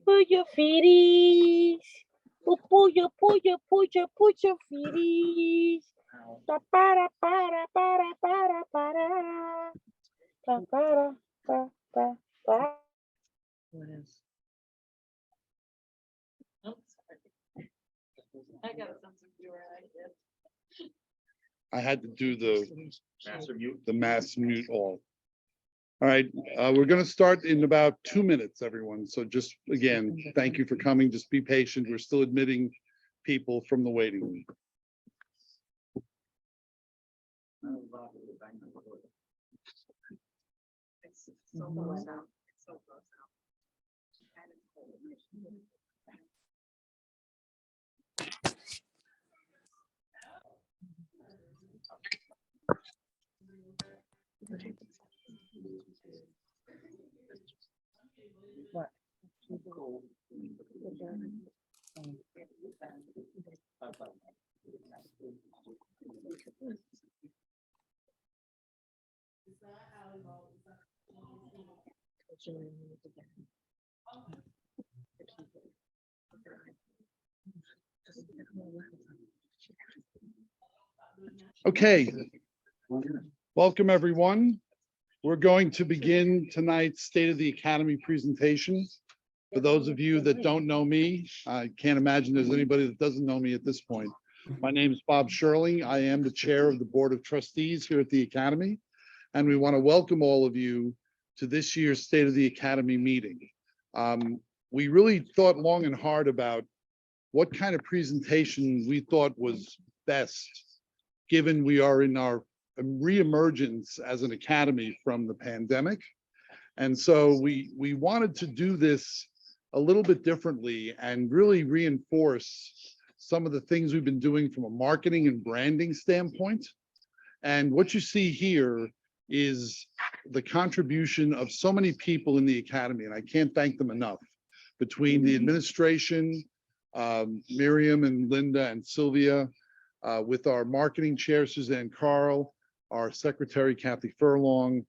Puyo firis. O puyo, puyo, puyo, puyo firis. Pa para, para, para, para, para. Pa para, pa, pa, pa. What else? Oh, sorry. I got something to write. I had to do the mass mute all. All right, we're going to start in about 2 minutes, everyone. So just again, thank you for coming. Just be patient. We're still admitting people from the waiting room. It's so close out. It's so close out. What? Okay. Welcome, everyone. We're going to begin tonight's State of the Academy presentation. For those of you that don't know me, I can't imagine there's anybody that doesn't know me at this point. My name is Bob Sherling. I am the chair of the Board of Trustees here at the Academy, and we want to welcome all of you to this year's State of the Academy meeting. We really thought long and hard about what kind of presentation we thought was best, given we are in our reemergence as an academy from the pandemic. And so we wanted to do this a little bit differently and really reinforce some of the things we've been doing from a marketing and branding standpoint. And what you see here is the contribution of so many people in the academy, and I can't thank them enough, between the administration, Miriam and Linda and Sylvia, with our marketing chair, Suzanne Carl, our secretary, Kathy Furlong,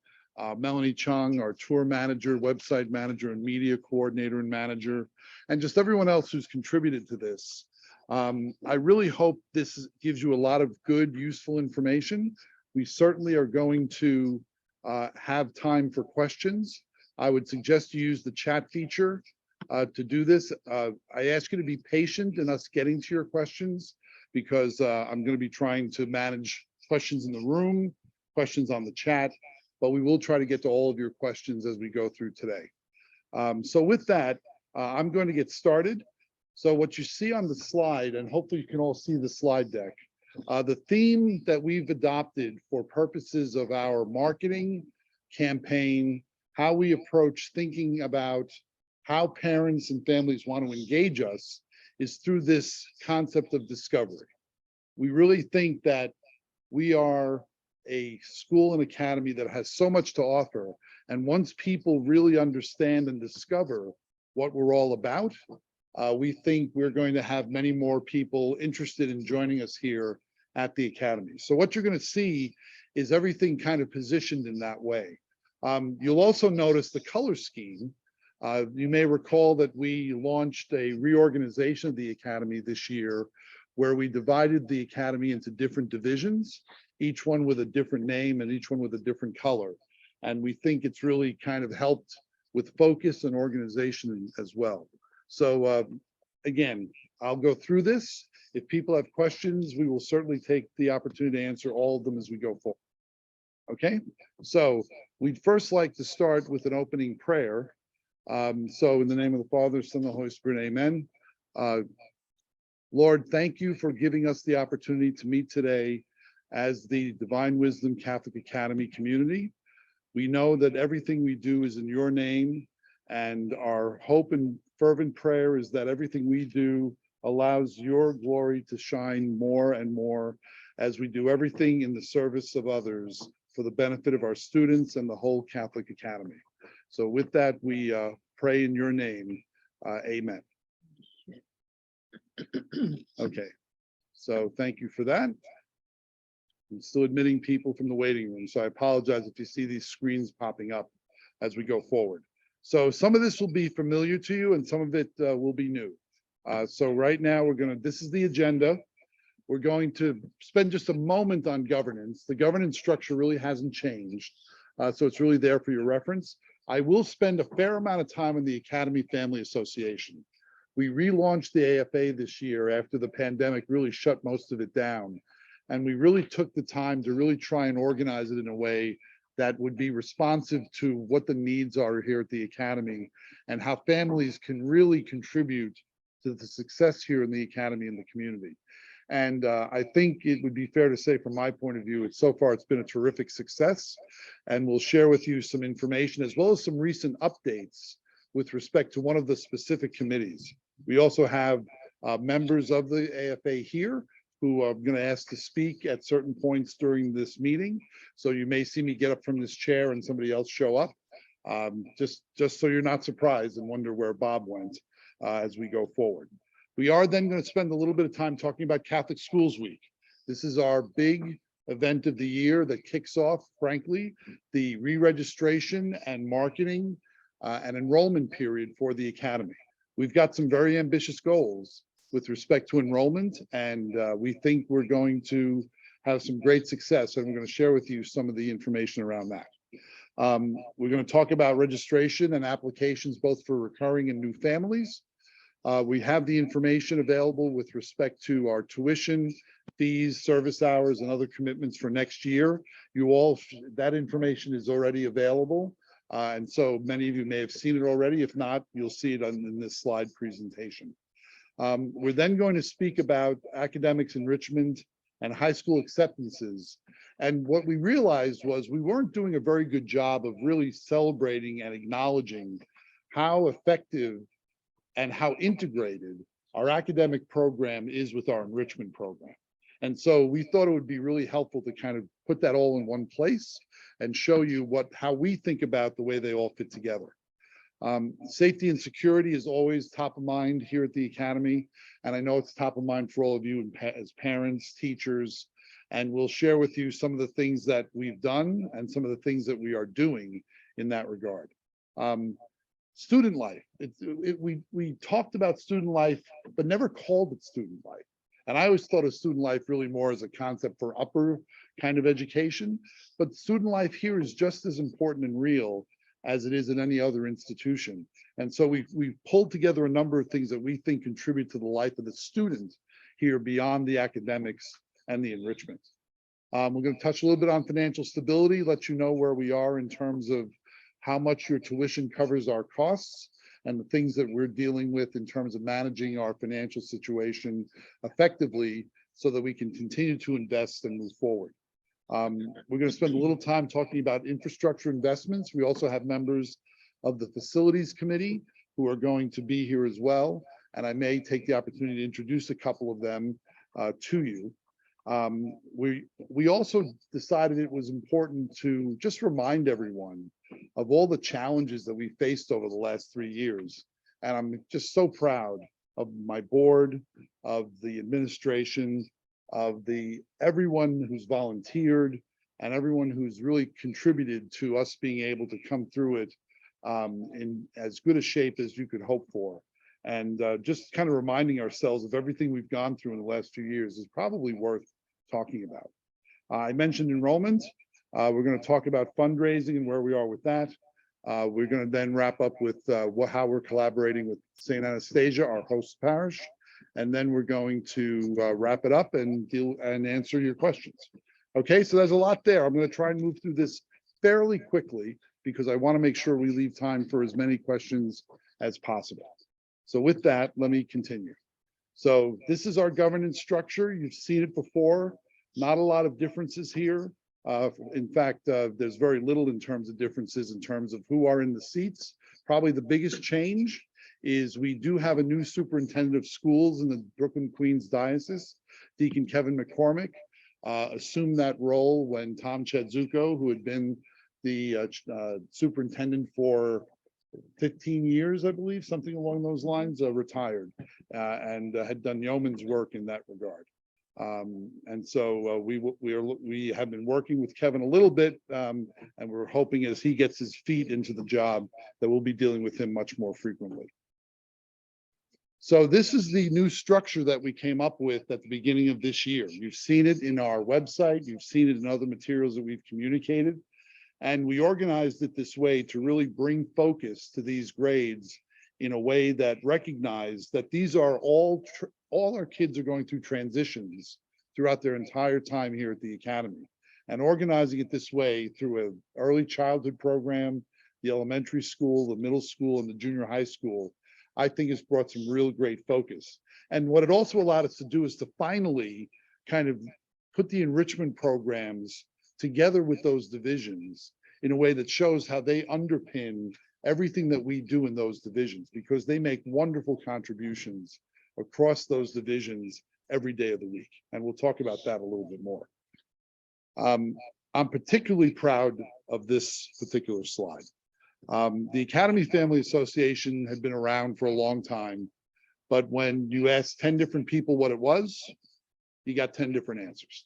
Melanie Chung, our tour manager, website manager, and media coordinator and manager, and just everyone else who's contributed to this. I really hope this gives you a lot of good, useful information. We certainly are going to have time for questions. I would suggest you use the chat feature to do this. I ask you to be patient in us getting to your questions, because I'm going to be trying to manage questions in the room, questions on the chat, but we will try to get to all of your questions as we go through today. So with that, I'm going to get started. So what you see on the slide, and hopefully you can all see the slide deck, the theme that we've adopted for purposes of our marketing campaign, how we approach thinking about how parents and families want to engage us, is through this concept of discovery. We really think that we are a school and academy that has so much to offer. And once people really understand and discover what we're all about, we think we're going to have many more people interested in joining us here at the academy. So what you're going to see is everything kind of positioned in that way. You'll also notice the color scheme. You may recall that we launched a reorganization of the academy this year, where we divided the academy into different divisions, each one with a different name and each one with a different color. And we think it's really kind of helped with focus and organization as well. So again, I'll go through this. If people have questions, we will certainly take the opportunity to answer all of them as we go forward. Okay, so we'd first like to start with an opening prayer. So in the name of the Father, Son, and the Holy Spirit, amen. Lord, thank you for giving us the opportunity to meet today as the Divine Wisdom Catholic Academy community. We know that everything we do is in your name, and our hope and fervent prayer is that everything we do allows your glory to shine more and more as we do everything in the service of others for the benefit of our students and the whole Catholic Academy. So with that, we pray in your name, amen. Okay, so thank you for that. I'm still admitting people from the waiting room, so I apologize if you see these screens popping up as we go forward. So some of this will be familiar to you and some of it will be new. So right now this is the agenda. We're going to spend just a moment on governance. The governance structure really hasn't changed. So it's really there for your reference. I will spend a fair amount of time on the Academy Family Association. We relaunched the AFA this year after the pandemic really shut most of it down. And we really took the time to really try and organize it in a way that would be responsive to what the needs are here at the Academy and how families can really contribute to the success here in the Academy and the community. And I think it would be fair to say from my point of view, so far it's been a terrific success. And we'll share with you some information as well as some recent updates with respect to one of the specific committees. We also have members of the AFA here who are going to ask to speak at certain points during this meeting. So you may see me get up from this chair and somebody else show up. Just so you're not surprised and wonder where Bob went as we go forward. We are then going to spend a little bit of time talking about Catholic Schools Week. This is our big event of the year that kicks off, frankly, the re-registration and marketing and enrollment period for the Academy. We've got some very ambitious goals with respect to enrollment, and we think we're going to have some great success, and we're going to share with you some of the information around that. We're going to talk about registration and applications both for recurring and new families. We have the information available with respect to our tuition, fees, service hours, and other commitments for next year. That information is already available. And so many of you may have seen it already. If not, you'll see it in this slide presentation. We're then going to speak about academics enrichment and high school acceptances. And what we realized was we weren't doing a very good job of really celebrating and acknowledging how effective and how integrated our academic program is with our enrichment program. And so we thought it would be really helpful to kind of put that all in one place and show you how we think about the way they all fit together. Safety and security is always top of mind here at the Academy. And I know it's top of mind for all of you as parents, teachers, and we'll share with you some of the things that we've done and some of the things that we are doing in that regard. Student life, we talked about student life, but never called it student life. And I always thought of student life really more as a concept for upper kind of education, but student life here is just as important and real as it is in any other institution. And so we've pulled together a number of things that we think contribute to the life of the student here beyond the academics and the enrichment. We're going to touch a little bit on financial stability, let you know where we are in terms of how much your tuition covers our costs and the things that we're dealing with in terms of managing our financial situation effectively so that we can continue to invest and move forward. We're going to spend a little time talking about infrastructure investments. We also have members of the facilities committee who are going to be here as well. And I may take the opportunity to introduce a couple of them to you. We also decided it was important to just remind everyone of all the challenges that we faced over the last 3 years. And I'm just so proud of my board, of the administration, of everyone who's volunteered and everyone who's really contributed to us being able to come through it in as good a shape as you could hope for. And just kind of reminding ourselves of everything we've gone through in the last few years is probably worth talking about. I mentioned enrollment. We're going to talk about fundraising and where we are with that. We're going to then wrap up with how we're collaborating with St. Anastasia, our host parish. And then we're going to wrap it up and answer your questions. Okay, so there's a lot there. I'm going to try and move through this fairly quickly because I want to make sure we leave time for as many questions as possible. So with that, let me continue. So this is our governance structure. You've seen it before. Not a lot of differences here. In fact, there's very little in terms of differences in terms of who are in the seats. Probably the biggest change is we do have a new superintendent of schools in the Brooklyn Queens Diocese, Deacon Kevin McCormick, assumed that role when Tom Chedzuko, who had been the superintendent for 15 years, I believe, something along those lines, retired and had done yeoman's work in that regard. And so we have been working with Kevin a little bit, and we're hoping as he gets his feet into the job that we'll be dealing with him much more frequently. So this is the new structure that we came up with at the beginning of this year. You've seen it in our website, you've seen it in other materials that we've communicated. And we organized it this way to really bring focus to these grades in a way that recognized that these are all our kids are going through transitions throughout their entire time here at the Academy. And organizing it this way through an early childhood program, the elementary school, the middle school, and the junior high school, I think has brought some real great focus. And what it also allowed us to do is to finally kind of put the enrichment programs together with those divisions in a way that shows how they underpin everything that we do in those divisions, because they make wonderful contributions across those divisions every day of the week. And we'll talk about that a little bit more. I'm particularly proud of this particular slide. The Academy Family Association had been around for a long time, but when you asked 10 different people what it was, you got 10 different answers.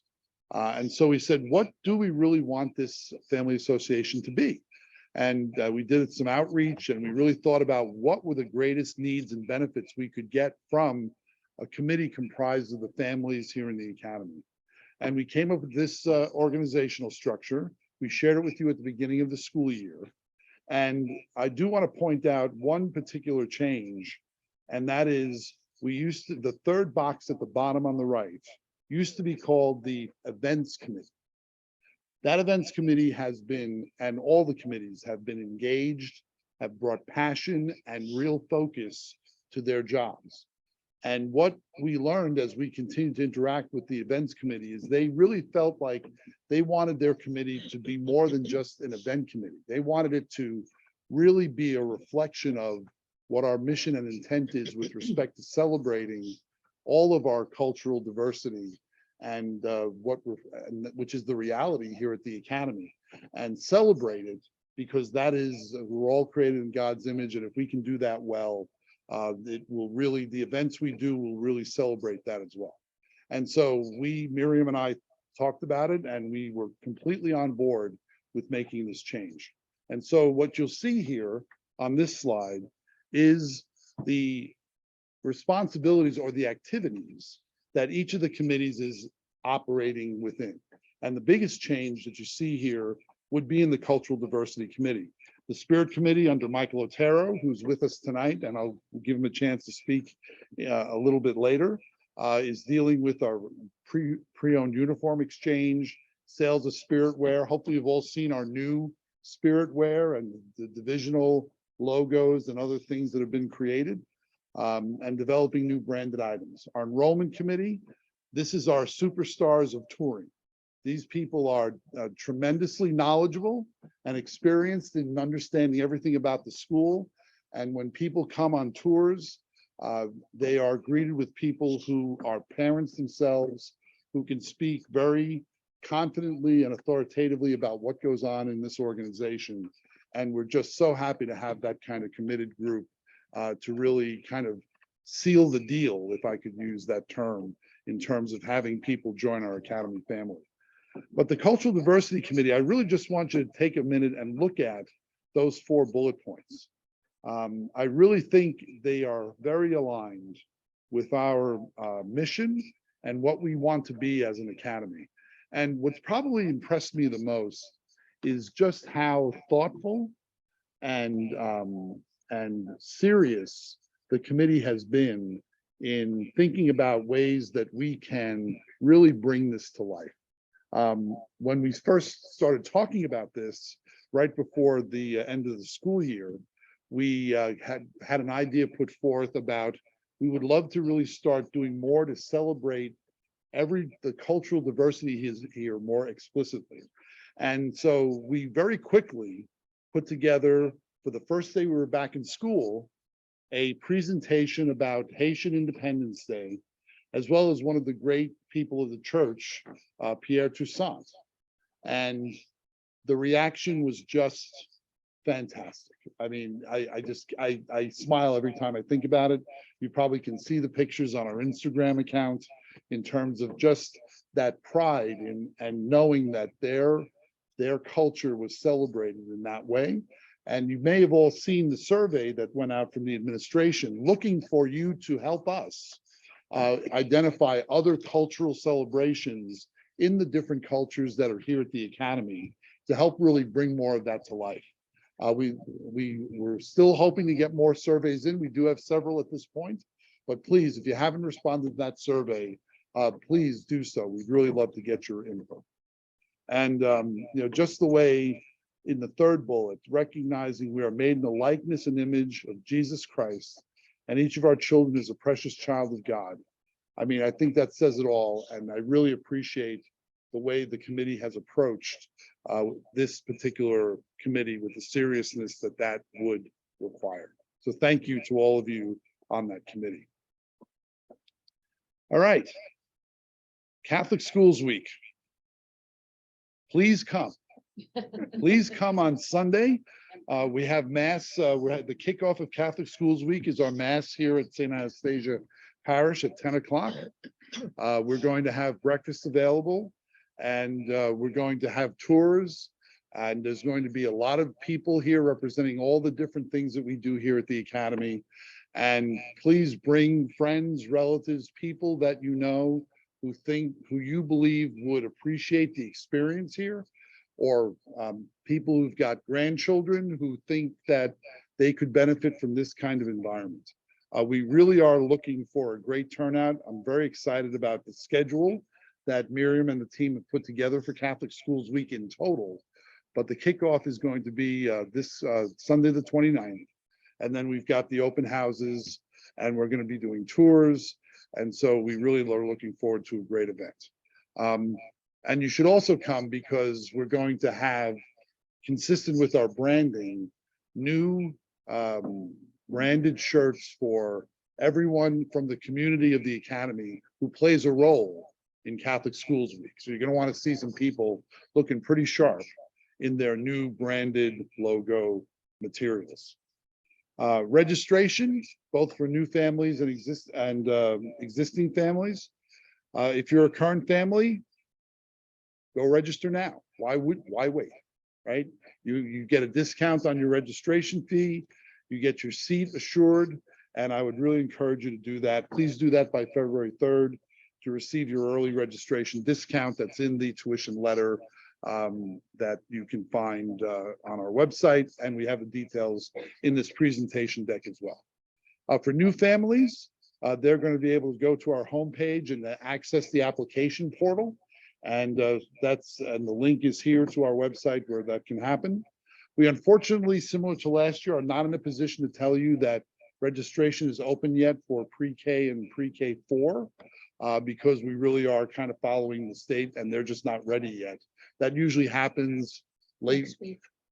And so we said, what do we really want this family association to be? And we did some outreach, and we really thought about what were the greatest needs and benefits we could get from a committee comprised of the families here in the Academy. And we came up with this organizational structure. We shared it with you at the beginning of the school year. And I do want to point out one particular change, and that is the third box at the bottom on the right used to be called the events committee. That events committee has been, and all the committees have been engaged, have brought passion and real focus to their jobs. And what we learned as we continued to interact with the events committee is they really felt like they wanted their committee to be more than just an event committee. They wanted it to really be a reflection of what our mission and intent is with respect to celebrating all of our cultural diversity and which is the reality here at the Academy, and celebrate it because that is, we're all created in God's image, and if we can do that well, it will really, the events we do will really celebrate that as well. And so Miriam and I talked about it, and we were completely on board with making this change. And so what you'll see here on this slide is the responsibilities or the activities that each of the committees is operating within. And the biggest change that you see here would be in the Cultural Diversity Committee. The Spirit Committee under Michael Otero, who's with us tonight, and I'll give him a chance to speak a little bit later, is dealing with our pre-owned uniform exchange, sales of spirit wear. Hopefully you've all seen our new spirit wear and the divisional logos and other things that have been created, and developing new branded items. Our Enrollment Committee, this is our superstars of touring. These people are tremendously knowledgeable and experienced in understanding everything about the school. And when people come on tours, they are greeted with people who are parents themselves, who can speak very confidently and authoritatively about what goes on in this organization. And we're just so happy to have that kind of committed group to really kind of seal the deal, if I could use that term, in terms of having people join our Academy family. But the Cultural Diversity Committee, I really just want you to take a minute and look at those 4 bullet points. I really think they are very aligned with our mission and what we want to be as an Academy. And what's probably impressed me the most is just how thoughtful and serious the committee has been in thinking about ways that we can really bring this to life. When we first started talking about this, right before the end of the school year, we had an idea put forth about, we would love to really start doing more to celebrate the cultural diversity here more explicitly. And so we very quickly put together, for the first day we were back in school, a presentation about Haitian Independence Day, as well as one of the great people of the church, Pierre Toussaint. And the reaction was just fantastic. I mean, I smile every time I think about it. You probably can see the pictures on our Instagram account. in terms of just that pride and knowing that their culture was celebrated in that way. And you may have all seen the survey that went out from the administration looking for you to help us identify other cultural celebrations in the different cultures that are here at the Academy to help really bring more of that to life. We're still hoping to get more surveys in. We do have several at this point, but please, if you haven't responded to that survey, please do so. We'd really love to get your input. And just the way in the third bullet, recognizing we are made in the likeness and image of Jesus Christ, and each of our children is a precious child of God. I mean, I think that says it all, and I really appreciate the way the committee has approached this particular committee with the seriousness that would require. So thank you to all of you on that committee. All right. Catholic Schools Week. Please come. Please come on Sunday. We have Mass. The kickoff of Catholic Schools Week is our Mass here at St. Anastasia Parish at 10 o'clock. We're going to have breakfast available, and we're going to have tours. And there's going to be a lot of people here representing all the different things that we do here at the Academy. And please bring friends, relatives, people that you know who you believe would appreciate the experience here, or people who've got grandchildren who think that they could benefit from this kind of environment. We really are looking for a great turnout. I'm very excited about the schedule that Miriam and the team have put together for Catholic Schools Week in total. But the kickoff is going to be this Sunday, the 29th. And then we've got the open houses, and we're going to be doing tours. And so we really are looking forward to a great event. And you should also come because we're going to have, consistent with our branding, new branded shirts for everyone from the community of the Academy who plays a role in Catholic Schools Week. So you're going to want to see some people looking pretty sharp in their new branded logo materials. Registration, both for new families and existing families. If you're a current family, go register now. Why wait, right? You get a discount on your registration fee, you get your seat assured, and I would really encourage you to do that. Please do that by February 3rd to receive your early registration discount that's in the tuition letter that you can find on our website, and we have the details in this presentation deck as well. For new families, they're going to be able to go to our homepage and access the application portal, and the link is here to our website where that can happen. We unfortunately, similar to last year, are not in a position to tell you that registration is open yet for pre-K and pre-K 4 because we really are kind of following the state, and they're just not ready yet. That usually happens late.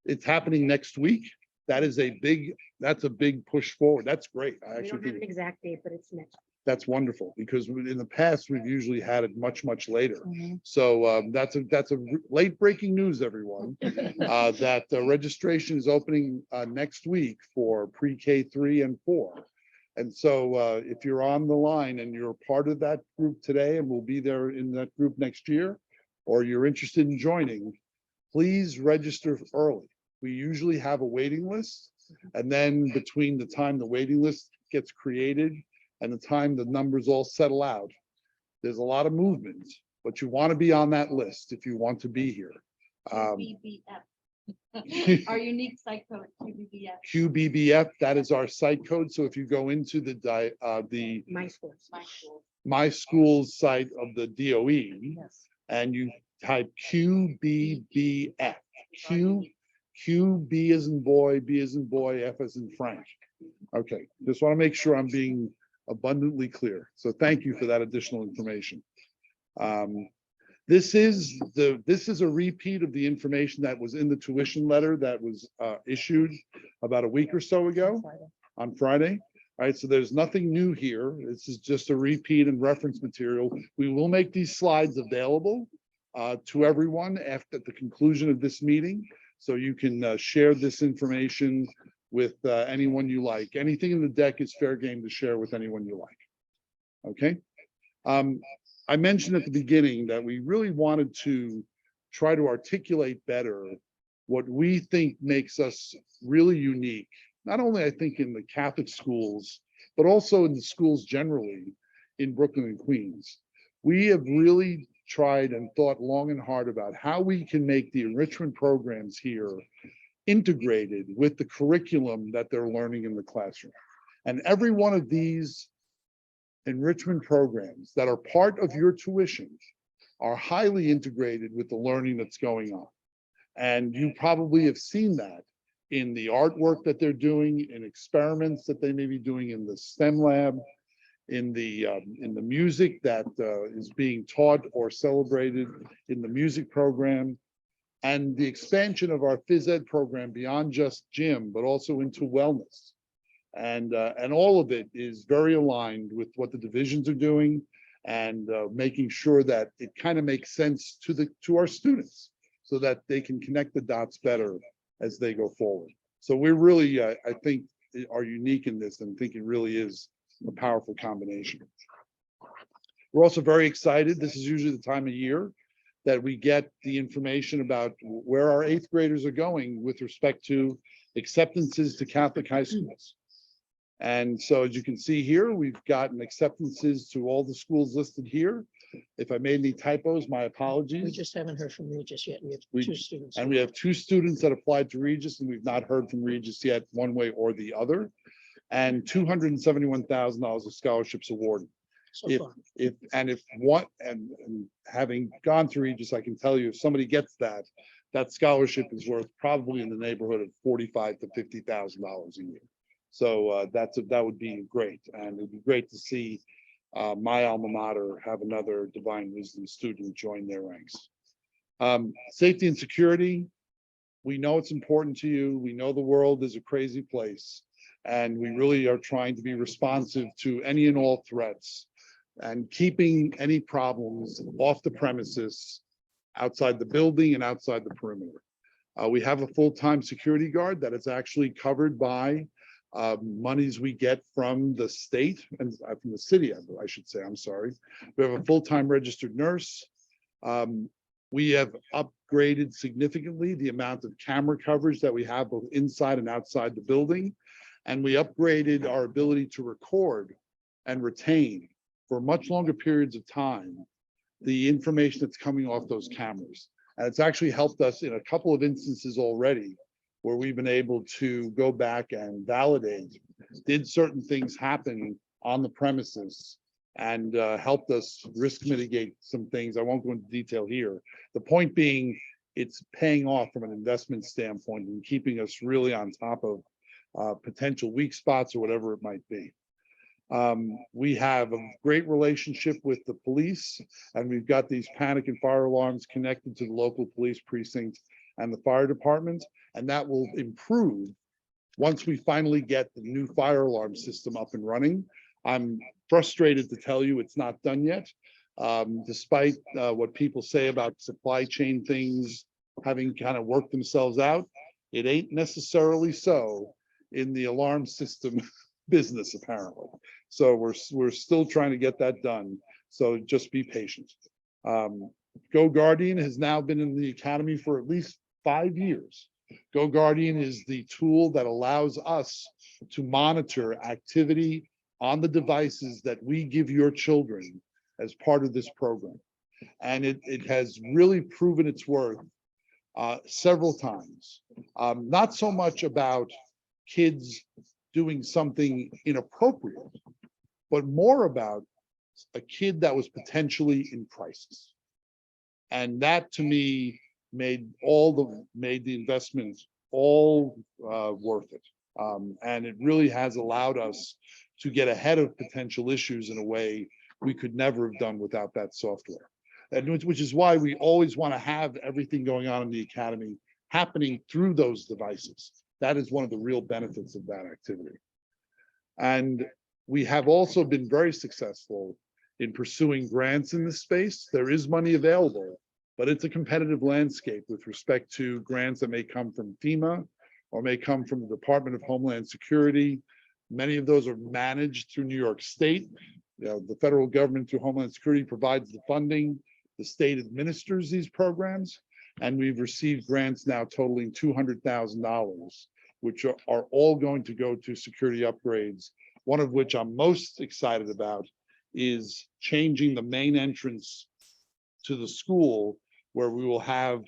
It's happening next week. That's a big push forward. That's great. I actually don't have an exact date, but it's next. That's wonderful, because in the past we've usually had it much later. So that's a late breaking news, everyone. That registration is opening next week for pre-K 3 and 4. And so if you're on the line and you're part of that group today and will be there in that group next year, or you're interested in joining, please register early. We usually have a waiting list, and then between the time the waiting list gets created and the time the numbers all settle out, there's a lot of movement, but you want to be on that list if you want to be here. Our unique site code, QBBF. QBBF, that is our site code. So if you go into the My Schools site of the DOE, Yes. and you type QBBF, Q B as in boy, B as in boy, F as in Frank. Okay, just want to make sure I'm being abundantly clear. So thank you for that additional information. This is a repeat of the information that was in the tuition letter that was issued about a week or so ago on Friday. All right, so there's nothing new here. This is just a repeat and reference material. We will make these slides available to everyone after the conclusion of this meeting, so you can share this information with anyone you like. Anything in the deck is fair game to share with anyone you like. Okay. I mentioned at the beginning that we really wanted to try to articulate better what we think makes us really unique. Not only, I think, in the Catholic schools, but also in the schools generally in Brooklyn and Queens. We have really tried and thought long and hard about how we can make the enrichment programs here integrated with the curriculum that they're learning in the classroom. And every one of these enrichment programs that are part of your tuition are highly integrated with the learning that's going on. And you probably have seen that in the artwork that they're doing, in experiments that they may be doing in the STEM lab, in the music that is being taught or celebrated in the music program, and the expansion of our phys ed program beyond just gym, but also into wellness. And all of it is very aligned with what the divisions are doing, and making sure that it kind of makes sense to our students, so that they can connect the dots better as they go forward. So we're really, I think, are unique in this, and think it really is a powerful combination. We're also very excited. This is usually the time of year that we get the information about where our 8th graders are going with respect to acceptances to Catholic high schools. And so, as you can see here, we've gotten acceptances to all the schools listed here. If I made any typos, my apologies. We just haven't heard from Regis yet. We We- have 2 students. And we have 2 students that applied to Regis, and we've not heard from Regis yet, one way or the other. And $271,000 of scholarships awarded. So If, far. and having gone through Regis, I can tell you, if somebody gets that, that scholarship is worth probably in the neighborhood of $45,000 to $50,000 a year. So that would be great, and it'd be great to see my alma mater have another Divine Wisdom student join their ranks. Safety and security, we know it's important to you. We know the world is a crazy place, and we really are trying to be responsive to any and all threats, and keeping any problems off the premises, outside the building and outside the perimeter. We have a full-time security guard that is actually covered by monies we get from the state and from the city, I should say, I'm sorry. We have a full-time registered nurse. We have upgraded significantly the amount of camera coverage that we have both inside and outside the building. And we upgraded our ability to record and retain for much longer periods of time the information that's coming off those cameras. And it's actually helped us in a couple of instances already, where we've been able to go back and validate, did certain things happen on the premises, and helped us risk mitigate some things. I won't go into detail here. The point being, it's paying off from an investment standpoint and keeping us really on top of potential weak spots or whatever it might be. We have a great relationship with the police, and we've got these panic and fire alarms connected to the local police precinct and the fire department, and that will improve once we finally get the new fire alarm system up and running. I'm frustrated to tell you it's not done yet, despite what people say about supply chain things having kind of worked themselves out. It ain't necessarily so in the alarm system business, apparently. So we're still trying to get that done. So just be patient. Go Guardian has now been in the academy for at least 5 years. Go Guardian is the tool that allows us to monitor activity on the devices that we give your children as part of this program. And it has really proven its worth several times. Not so much about kids doing something inappropriate, but more about a kid that was potentially in crisis. And that, to me, made the investment all worth it. And it really has allowed us to get ahead of potential issues in a way we could never have done without that software. And which is why we always want to have everything going on in the academy happening through those devices. That is one of the real benefits of that activity. And we have also been very successful in pursuing grants in this space. There is money available, but it's a competitive landscape with respect to grants that may come from FEMA or may come from the Department of Homeland Security. Many of those are managed through New York State. the federal government through Homeland Security provides the funding. The state administers these programs, and we've received grants now totaling $200,000, which are all going to go to security upgrades. One of which I'm most excited about is changing the main entrance to the school, where we will have,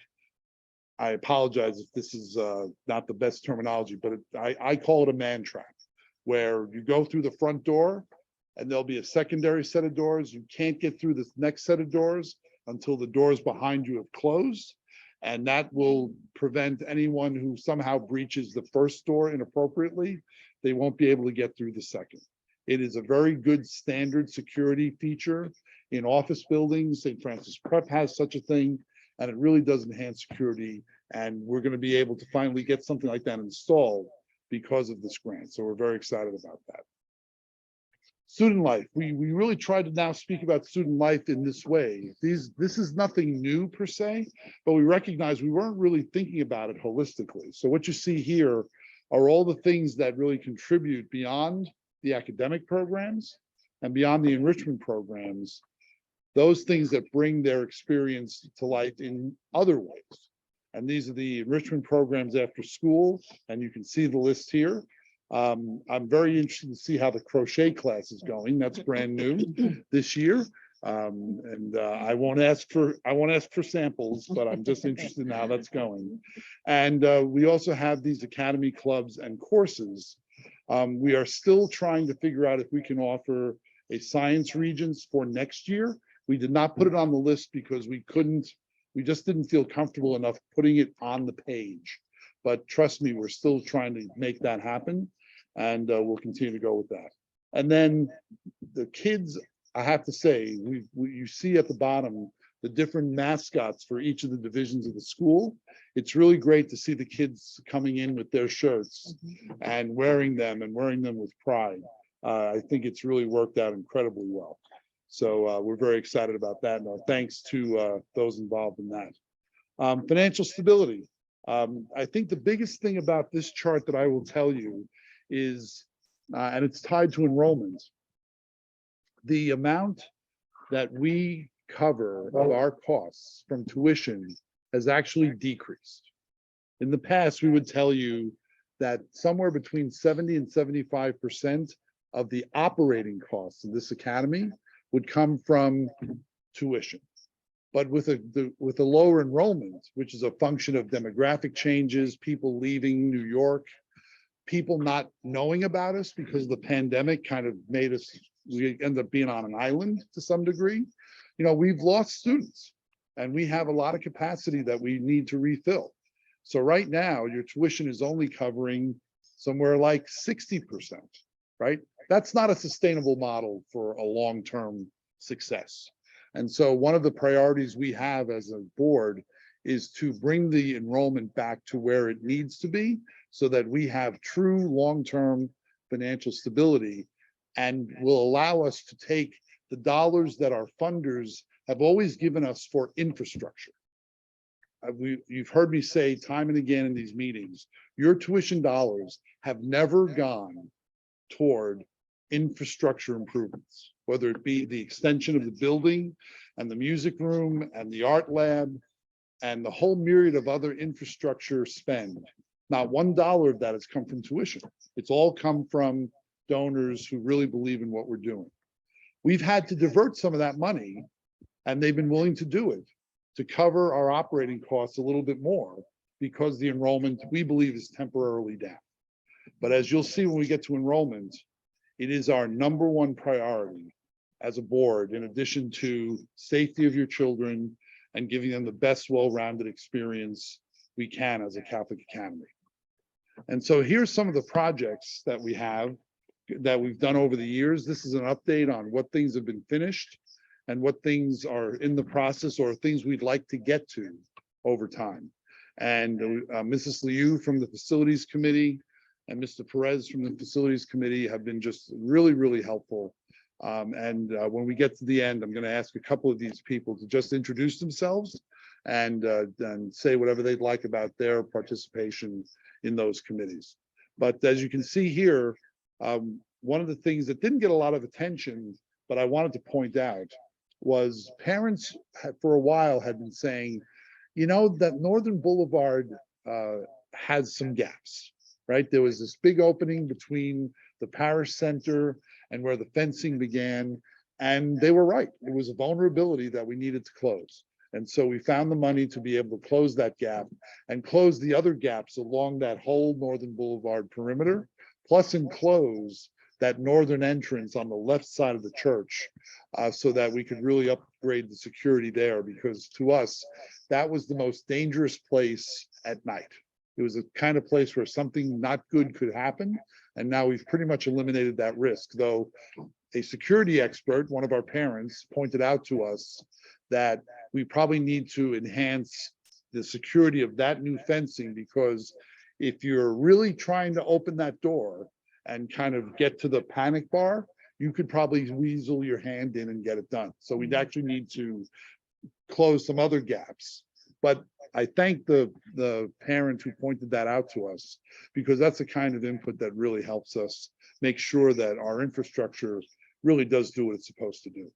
I apologize if this is not the best terminology, but I call it a man trap, where you go through the front door and there'll be a secondary set of doors. You can't get through this next set of doors until the doors behind you have closed. And that will prevent anyone who somehow breaches the first door inappropriately. They won't be able to get through the second. It is a very good standard security feature in office buildings. St. Francis Prep has such a thing, and it really does enhance security. And we're going to be able to finally get something like that installed because of this grant. So we're very excited about that. Student life. We really try to now speak about student life in this way. This is nothing new per se, but we recognize we weren't really thinking about it holistically. So what you see here are all the things that really contribute beyond the academic programs and beyond the enrichment programs, those things that bring their experience to life in other ways. And these are the enrichment programs after school, and you can see the list here. I'm very interested to see how the crochet class is going. That's brand new this year. I won't ask for samples, but I'm just interested in how that's going. And we also have these academy clubs and courses. We are still trying to figure out if we can offer a science regents for next year. We did not put it on the list because we just didn't feel comfortable enough putting it on the page. But trust me, we're still trying to make that happen, and we'll continue to go with that. And then the kids, I have to say, you see at the bottom the different mascots for each of the divisions of the school. It's really great to see the kids coming in with their shirts and wearing them with pride. I think it's really worked out incredibly well. So we're very excited about that. And thanks to those involved in that. Financial stability. I think the biggest thing about this chart that I will tell you is, and it's tied to enrollment, the amount that we cover of our costs from tuition has actually decreased. In the past, we would tell you that somewhere between 70 and 75% of the operating costs of this academy would come from tuition. But with a lower enrollment, which is a function of demographic changes, people leaving New York, people not knowing about us because the pandemic kind of made us, we end up being on an island to some degree. You know, we've lost students and we have a lot of capacity that we need to refill. So right now, your tuition is only covering somewhere like 60%, right? That's not a sustainable model for a long-term success. And so one of the priorities we have as a board is to bring the enrollment back to where it needs to be so that we have true long-term financial stability and will allow us to take the dollars that our funders have always given us for infrastructure. You've heard me say time and again in these meetings, your tuition dollars have never gone toward infrastructure improvements, whether it be the extension of the building and the music room and the art lab and the whole myriad of other infrastructure spend. Not $1 of that has come from tuition. It's all come from donors who really believe in what we're doing. We've had to divert some of that money, and they've been willing to do it, to cover our operating costs a little bit more because the enrollment, we believe, is temporarily down. But as you'll see when we get to enrollment, it is our #1 priority as a board, in addition to safety of your children and giving them the best well-rounded experience we can as a Catholic academy. And so here's some of the projects that we have that we've done over the years. This is an update on what things have been finished and what things are in the process or things we'd like to get to over time. And Mrs. Liu from the Facilities Committee and Mr. Perez from the Facilities Committee have been just really, really helpful. When we get to the end, I'm going to ask a couple of these people to just introduce themselves and say whatever they'd like about their participation in those committees. But as you can see here, one of the things that didn't get a lot of attention but I wanted to point out was parents for a while had been saying, you know, that Northern Boulevard has some gaps, right? There was this big opening between the parish center and where the fencing began. And they were right. It was a vulnerability that we needed to close. And so we found the money to be able to close that gap and close the other gaps along that whole Northern Boulevard perimeter, plus enclose that northern entrance on the left side of the church, so that we could really upgrade the security there, because to us, that was the most dangerous place at night. It was a kind of place where something not good could happen. And now we've pretty much eliminated that risk, though a security expert, one of our parents, pointed out to us that we probably need to enhance the security of that new fencing, because if you're really trying to open that door and kind of get to the panic bar, you could probably weasel your hand in and get it done. So we'd actually need to close some other gaps. But I thank the parent who pointed that out to us, because that's the kind of input that really helps us make sure that our infrastructure really does do what it's supposed to do.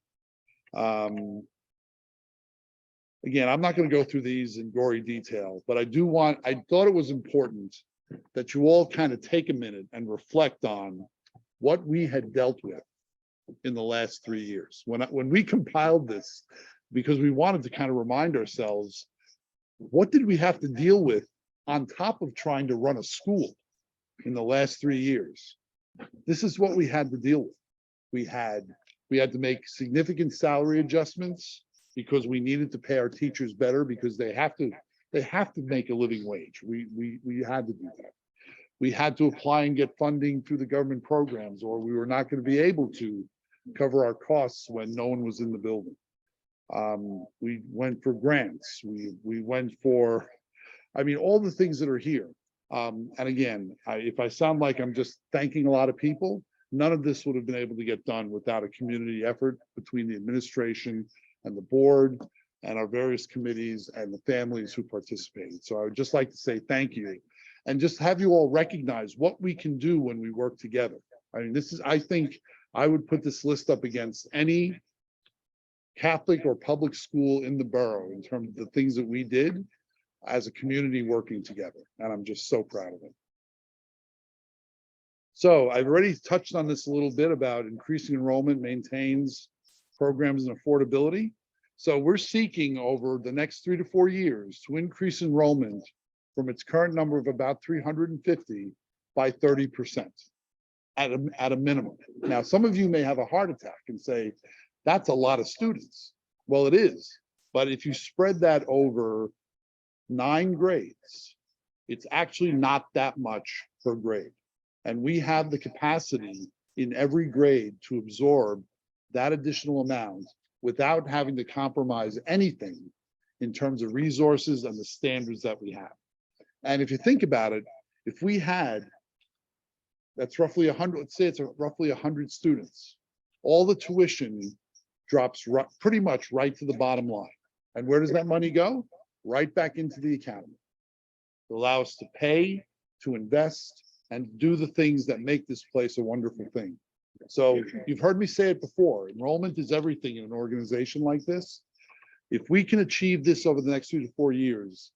Again, I'm not going to go through these in gory detail, but I thought it was important that you all kind of take a minute and reflect on what we had dealt with in the last 3 years. When we compiled this, because we wanted to kind of remind ourselves, what did we have to deal with on top of trying to run a school in the last 3 years? This is what we had to deal with. We had to make significant salary adjustments because we needed to pay our teachers better, because they have to make a living wage. We had to do that. We had to apply and get funding through the government programs, or we were not going to be able to cover our costs when no one was in the building. We went for grants. We went for, I mean, all the things that are here. And again, if I sound like I'm just thanking a lot of people, none of this would have been able to get done without a community effort between the administration and the board and our various committees and the families who participated. So I would just like to say thank you, and just have you all recognize what we can do when we work together. I mean, I think I would put this list up against any Catholic or public school in the borough in terms of the things that we did as a community working together. And I'm just so proud of it. So I've already touched on this a little bit about increasing enrollment, maintains programs and affordability. So we're seeking over the next 3 to 4 years to increase enrollment from its current number of about 350 by 30% at a minimum. Now, some of you may have a heart attack and say, that's a lot of students. Well, it is, but if you spread that over 9 grades, it's actually not that much per grade. And we have the capacity in every grade to absorb that additional amount without having to compromise anything in terms of resources and the standards that we have. And if you think about it, if we had, that's roughly 100, let's say it's roughly 100 students, all the tuition drops pretty much right to the bottom line. And where does that money go? Right back into the academy. To allow us to pay, to invest, and do the things that make this place a wonderful thing. So you've heard me say it before, enrollment is everything in an organization like this. If we can achieve this over the next 2 to 4 years,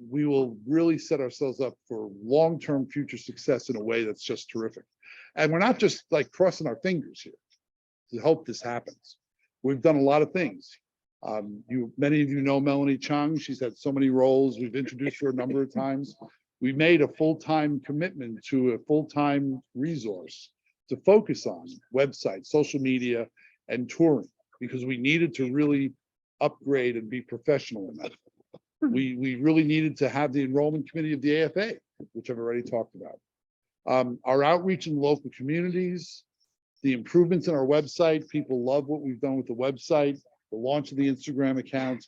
we will really set ourselves up for long-term future success in a way that's just terrific. And we're not just like crossing our fingers here to hope this happens. We've done a lot of things. Many of you know Melanie Chung. She's had so many roles. We've introduced her a number of times. We made a full-time commitment to a full-time resource to focus on websites, social media, and touring, because we needed to really upgrade and be professional in that. We really needed to have the enrollment committee of the AFA, which I've already talked about. Our outreach in local communities, the improvements in our website. People love what we've done with the website, the launch of the Instagram account.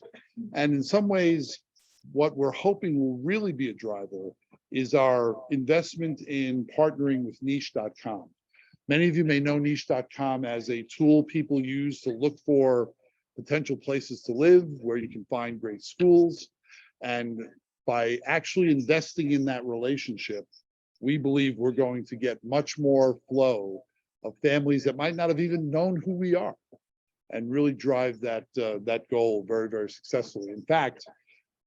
And in some ways, what we're hoping will really be a driver is our investment in partnering with niche.com. Many of you may know niche.com as a tool people use to look for potential places to live, where you can find great schools. And by actually investing in that relationship, we believe we're going to get much more flow of families that might not have even known who we are, and really drive that goal very, very successfully. In fact,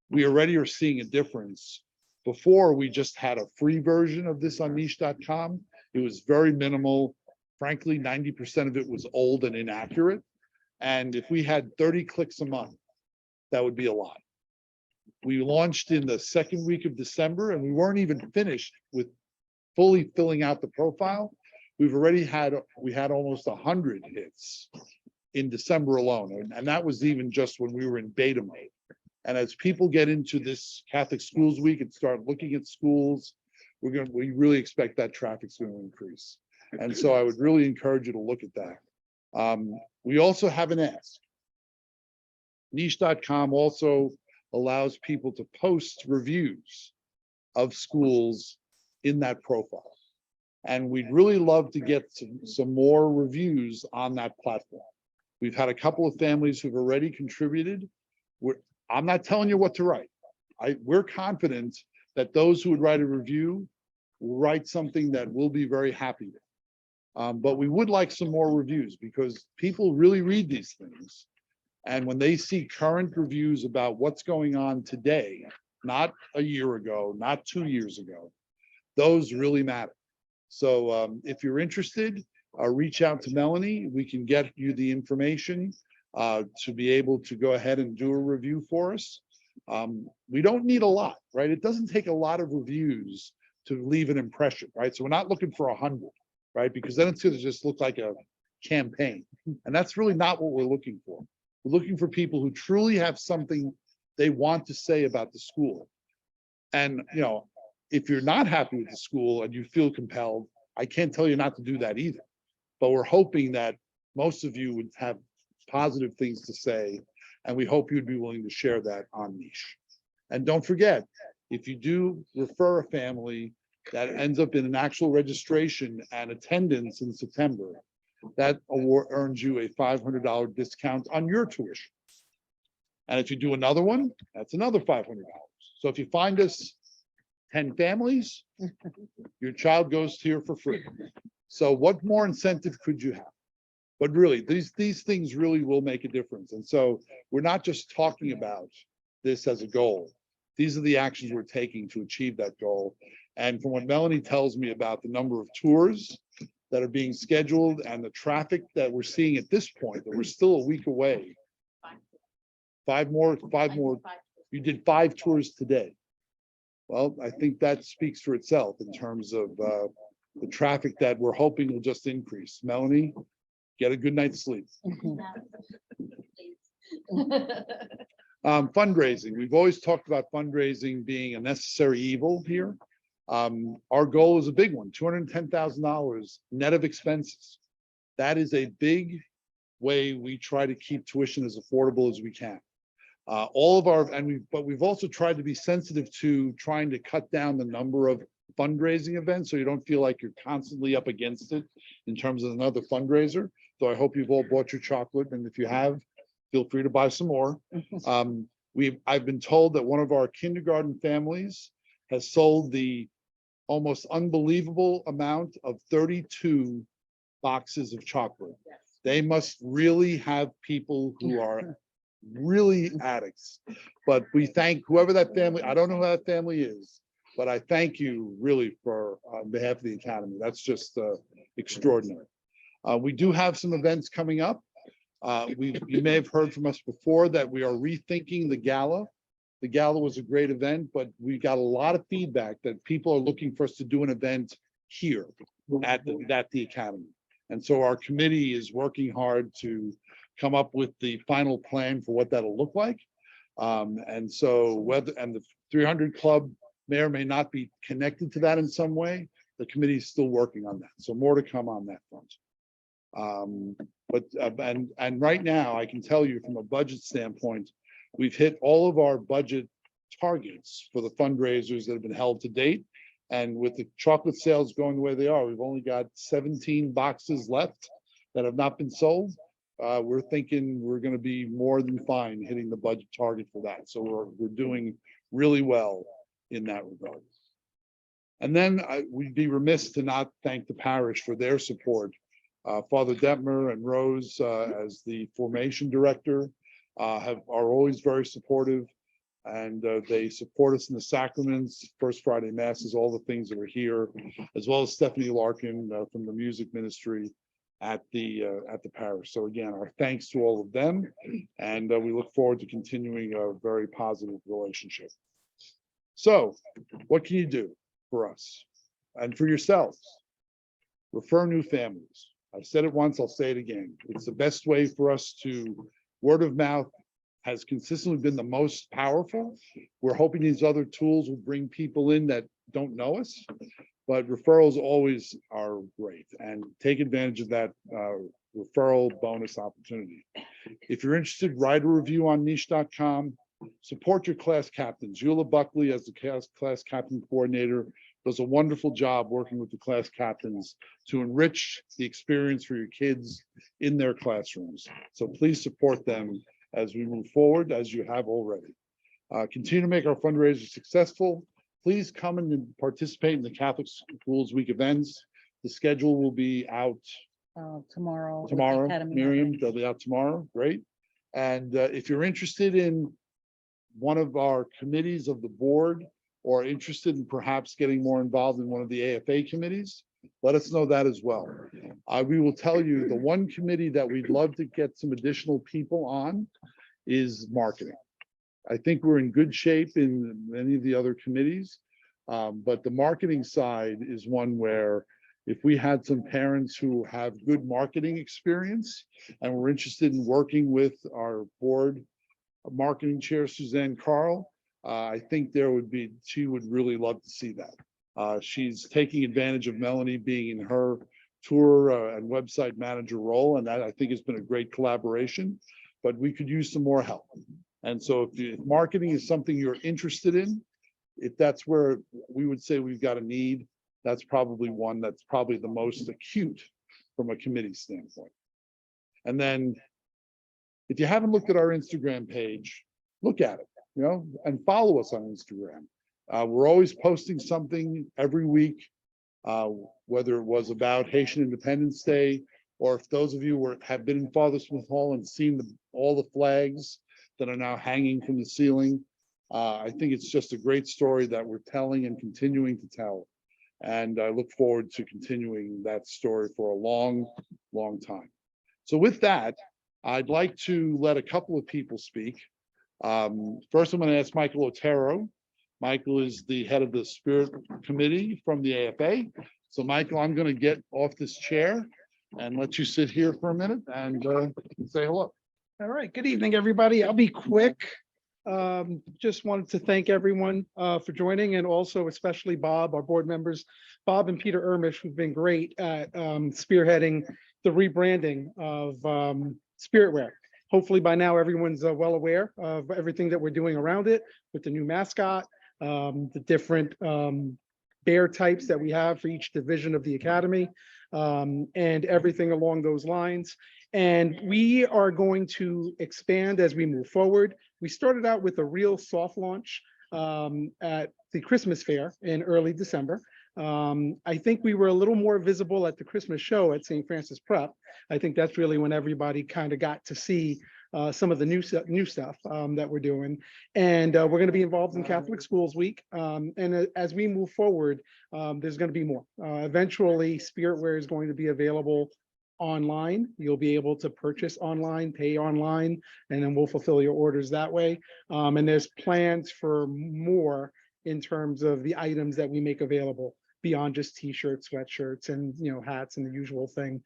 we already are seeing a difference. Before, we just had a free version of this on niche.com. It was very minimal. Frankly, 90% of it was old and inaccurate. And if we had 30 clicks a month, that would be a lot. We launched in the second week of December, and we weren't even finished with fully filling out the profile. We had almost 100 hits in December alone. And that was even just when we were in beta mode. And as people get into this Catholic Schools Week and start looking at schools, we really expect that traffic's going to increase. And so I would really encourage you to look at that. We also have an ask. Niche.com also allows people to post reviews of schools in that profile. And we'd really love to get some more reviews on that platform. We've had a couple of families who've already contributed. I'm not telling you what to write. We're confident that those who would write a review will write something that we'll be very happy with. But we would like some more reviews, because people really read these things. And when they see current reviews about what's going on today, not a year ago, not 2 years ago, those really matter. So if you're interested, reach out to Melanie. We can get you the information to be able to go ahead and do a review for us. We don't need a lot, right? It doesn't take a lot of reviews to leave an impression, right? So we're not looking for 100, right? Because then it's going to just look like a campaign. And that's really not what we're looking for. We're looking for people who truly have something they want to say about the school. And, you know, if you're not happy with the school and you feel compelled, I can't tell you not to do that either. But we're hoping that most of you would have positive things to say, and we hope you'd be willing to share that on Niche. And don't forget, if you do refer a family that ends up in an actual registration and attendance in September, that award earns you a $500 discount on your tuition. And if you do another one, that's another $500. So if you find us 10 families, your child goes here for free. So what more incentive could you have? But really, these things really will make a difference. And so we're not just talking about this as a goal. These are the actions we're taking to achieve that goal. And from what Melanie tells me about the number of tours that are being scheduled and the traffic that we're seeing at this point, that we're still a week away. Five more. You did 5 tours today. Well, I think that speaks for itself in terms of the traffic that we're hoping will just increase. Melanie, get a good night's sleep. Fundraising. We've always talked about fundraising being a necessary evil here. Our goal is a big one, $210,000 net of expenses. That is a big way we try to keep tuition as affordable as we can. But we've also tried to be sensitive to trying to cut down the number of fundraising events, so you don't feel like you're constantly up against it in terms of another fundraiser. So I hope you've all bought your chocolate, and if you have, feel free to buy some more. I've been told that one of our kindergarten families has sold the almost unbelievable amount of 32 boxes of chocolate. They must really have people who are really addicts. But we thank whoever that family, I don't know who that family is, but I thank you really for on behalf of the Academy. That's just extraordinary. We do have some events coming up. You may have heard from us before that we are rethinking the gala. The gala was a great event, but we got a lot of feedback that people are looking for us to do an event here at the Academy. And so our committee is working hard to come up with the final plan for what that'll look like. And so the 300 Club may or may not be connected to that in some way. The committee is still working on that. So more to come on that front. And right now I can tell you from a budget standpoint, we've hit all of our budget targets for the fundraisers that have been held to date. And with the chocolate sales going the way they are, we've only got 17 boxes left that have not been sold. We're thinking we're going to be more than fine hitting the budget target for that. So we're doing really well in that regard. And then we'd be remiss to not thank the parish for their support Father Detmer and Rose as the formation director are always very supportive, and they support us in the sacraments, First Friday Masses, all the things that are here, as well as Stephanie Larkin from the music ministry at the parish. So again, our thanks to all of them, and we look forward to continuing a very positive relationship. So, what can you do for us and for yourselves? Refer new families. I've said it once, I'll say it again. It's the best way for us to, word of mouth has consistently been the most powerful. We're hoping these other tools will bring people in that don't know us, but referrals always are great, and take advantage of that referral bonus opportunity. If you're interested, write a review on niche.com. Support your class captains. Eula Buckley, as the class captain coordinator, does a wonderful job working with the class captains to enrich the experience for your kids in their classrooms. So please support them as we move forward, as you have already. Continue to make our fundraiser successful. Please come and participate in the Catholic Schools Week events. The schedule will be out Tomorrow. with the tomorrow. Academy Miriam, Event. they'll be out tomorrow. Great. And if you're interested in one of our committees of the board, or interested in perhaps getting more involved in one of the AFA committees, let us know that as well. We will tell you the one committee that we'd love to get some additional people on is marketing. I think we're in good shape in many of the other committees, but the marketing side is one where if we had some parents who have good marketing experience and we're interested in working with our board marketing chair, Suzanne Carl, I think she would really love to see that. She's taking advantage of Melanie being in her tour and website manager role, and that I think has been a great collaboration, but we could use some more help. And so if marketing is something you're interested in, if that's where we would say we've got a need, that's probably one that's probably the most acute from a committee standpoint. And then if you haven't looked at our Instagram page, look at it, and follow us on Instagram. We're always posting something every week, whether it was about Haitian Independence Day, or if those of you have been in Father Smith Hall and seen all the flags that are now hanging from the ceiling. I think it's just a great story that we're telling and continuing to tell. And I look forward to continuing that story for a long, long time. So with that, I'd like to let a couple of people speak. First, I'm going to ask Michael Otero. Michael is the head of the Spirit Committee from the AFA. So Michael, I'm going to get off this chair and let you sit here for a minute and say hello. All right, good evening, everybody. I'll be quick. Just wanted to thank everyone for joining, and also especially Bob, our board members, Bob and Peter Ermish, who've been great at spearheading the rebranding of Spiritwear. Hopefully by now everyone's well aware of everything that we're doing around it with the new mascot, the different bear types that we have for each division of the academy, and everything along those lines. And we are going to expand as we move forward. We started out with a real soft launch at the Christmas fair in early December. I think we were a little more visible at the Christmas show at St. Francis Prep. I think that's really when everybody kind of got to see some of the new stuff that we're doing. And we're going to be involved in Catholic Schools Week. And as we move forward, there's going to be more. Eventually, Spiritwear is going to be available online. You'll be able to purchase online, pay online, and then we'll fulfill your orders that way. And there's plans for more in terms of the items that we make available beyond just t-shirts, sweatshirts, and hats and the usual thing.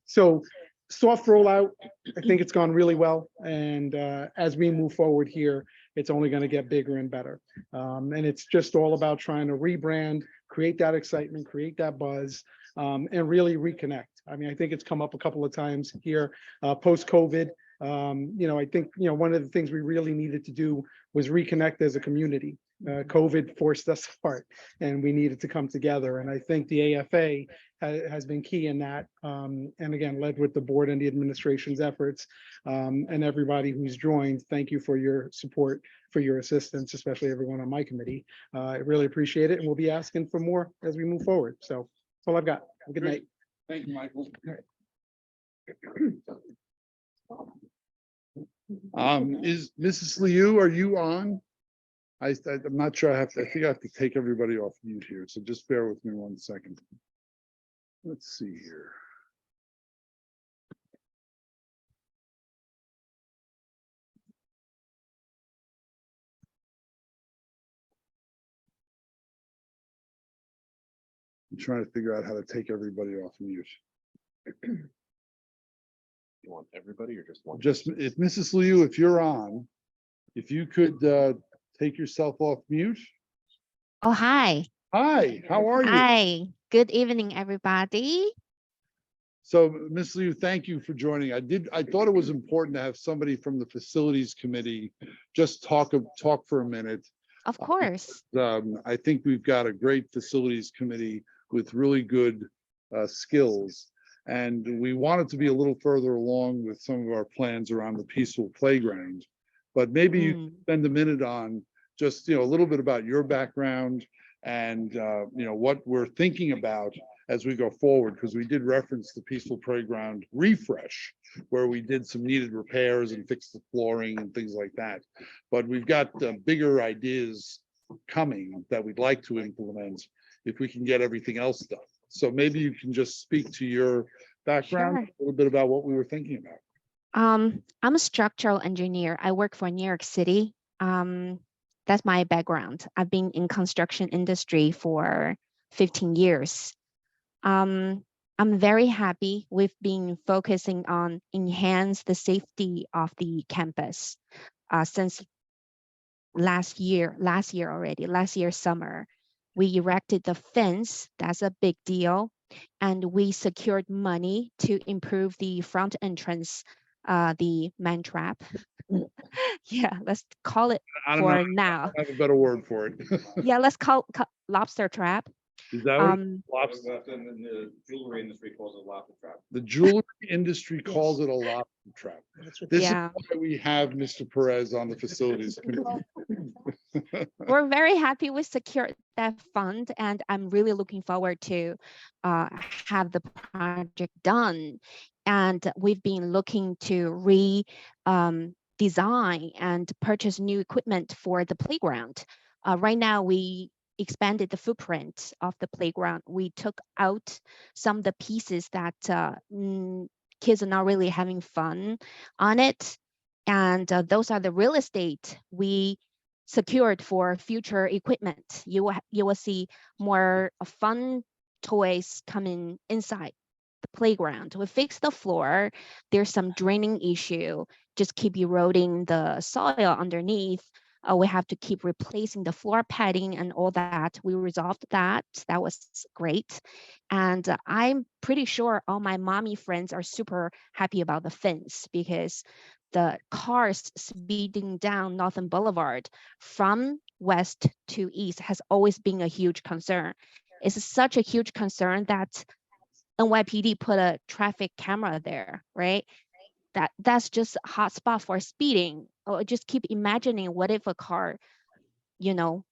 So soft rollout, I think it's gone really well. And as we move forward here, it's only going to get bigger and better. And it's just all about trying to rebrand, create that excitement, create that buzz, and really reconnect. I mean, I think it's come up a couple of times here post-COVID. I think, one of the things we really needed to do was reconnect as a community. COVID forced us apart and we needed to come together. And I think the AFA has been key in that. And again, led with the board and the administration's efforts, and everybody who's joined. Thank you for your support, for your assistance, especially everyone on my committee. I really appreciate it. And we'll be asking for more as we move forward. So that's all I've got. Have a good night. Thank you, Michael. Is Mrs. Liu, are you on? I'm not sure. I think I have to take everybody off mute here, so just bear with me 1 second. Let's see here. I'm trying to figure out how to take everybody off mute. You want everybody or just one? Just if Mrs. Liu, if you're on, if you could take yourself off mute. Oh, hi. Hi, how are you? Hi. Good evening, everybody. So, Ms. Liu, thank you for joining. I thought it was important to have somebody from the facilities committee just talk for a minute. Of course. I think we've got a great facilities committee with really good skills. And we wanted to be a little further along with some of our plans around the peaceful playground. But maybe you Mm. spend a minute on just, a little bit about your background and, what we're thinking about as we go forward, because we did reference the peaceful playground refresh, where we did some needed repairs and fixed the flooring and things like that. But we've got bigger ideas coming that we'd like to implement if we can get everything else done. So maybe you can just speak to your background, Sure. a little bit about what we were thinking about. I'm a structural engineer. I work for New York City. That's my background. I've been in construction industry for 15 years. I'm very happy we've been focusing on enhance the safety of the campus since last year summer. We erected the fence. That's a big deal. And we secured money to improve the front entrance, the man trap. Yeah, let's call it I don't for know, now. I have a better word for it. Yeah, let's call lobster trap. Is that what Lobster, and the jewelry industry calls it lobster trap. the jewelry industry calls it a lobster trap? This is Yeah, why we have Mr. Perez on the facilities committee. we're very happy we secured that fund, and I'm really looking forward to have the project done. And we've been looking to design and purchase new equipment for the playground. Right now, we expanded the footprint of the playground. We took out some of the pieces that kids are not really having fun on it. And those are the real estate we secured for future equipment. You will see more fun toys coming inside the playground. We fixed the floor. There's some draining issue. Just keep eroding the soil underneath. We have to keep replacing the floor padding and all that. We resolved that. That was great. And I'm pretty sure all my mommy friends are super happy about the fence, because the cars speeding down Northern Boulevard from west to east has always been a huge concern. It's such a huge concern that NYPD put a traffic camera there, right? That's just a hot spot for speeding. Or just keep imagining, what if a car, I'm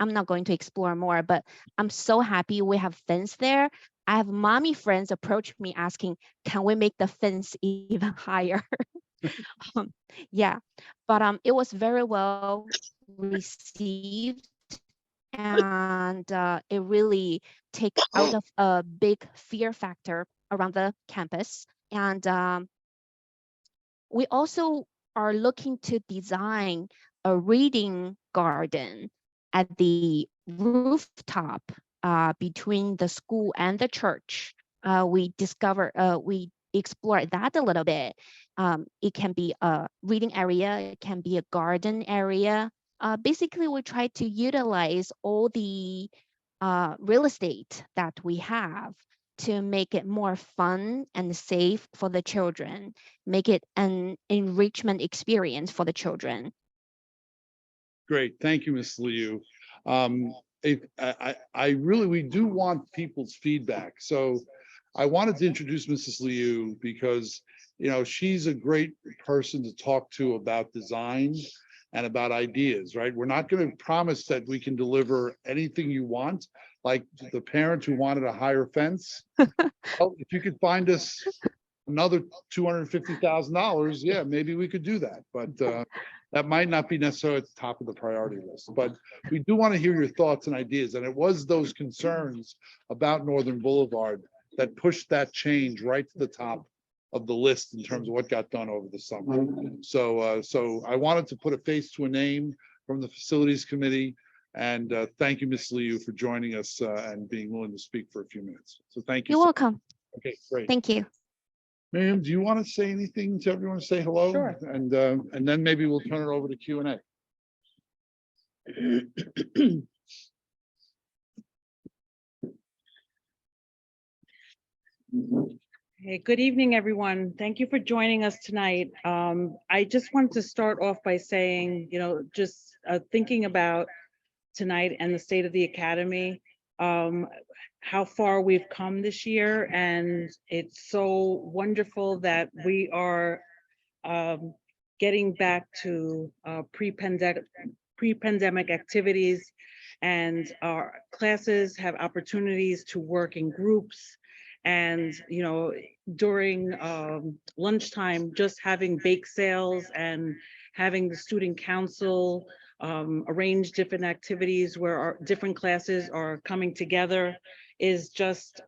not going to explore more, but I'm so happy we have fence there. I have mommy friends approach me asking, can we make the fence even higher? Yeah, but it was very well received, and it really take out of a big fear factor around the campus. And we also are looking to design a reading garden at the rooftop between the school and the church. We explored that a little bit. It can be a reading area, it can be a garden area. Basically, we try to utilize all the real estate that we have to make it more fun and safe for the children, make it an enrichment experience for the children. Great, thank you, Ms. Liu. We do want people's feedback. So I wanted to introduce Mrs. Liu because, she's a great person to talk to about design. and about ideas, right? We're not going to promise that we can deliver anything you want, like the parent who wanted a higher fence. Well, if you could find us another $250,000, yeah, maybe we could do that. But that might not be necessarily at the top of the priority list. But we do want to hear your thoughts and ideas. And it was those concerns about Northern Boulevard that pushed that change right to the top of the list in terms of what got done over the summer. So I wanted to put a face to a name from the Facilities Committee. And thank you, Ms. Liu, for joining us and being willing to speak for a few minutes. So thank you. You're welcome. Okay, great. Thank you. Miriam, do you want to say anything to everyone? Say hello? Sure. And then maybe we'll turn it over to Q&A. Hey, good evening, everyone. Thank you for joining us tonight. I just wanted to start off by saying, just thinking about tonight and the state of the academy, how far we've come this year. And it's so wonderful that we are getting back to pre-pandemic activities, and our classes have opportunities to work in groups. And, during lunchtime, just having bake sales and having the student council arrange different activities where our different classes are coming together is just,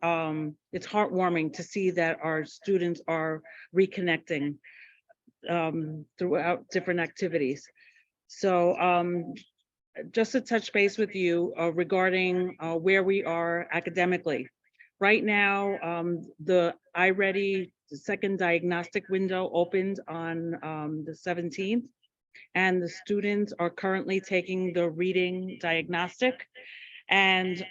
it's heartwarming to see that our students are reconnecting throughout different activities. So just to touch base with you regarding where we are academically. Right now, the iReady, the second diagnostic window opened on the 17th, and the students are currently taking the reading diagnostic. And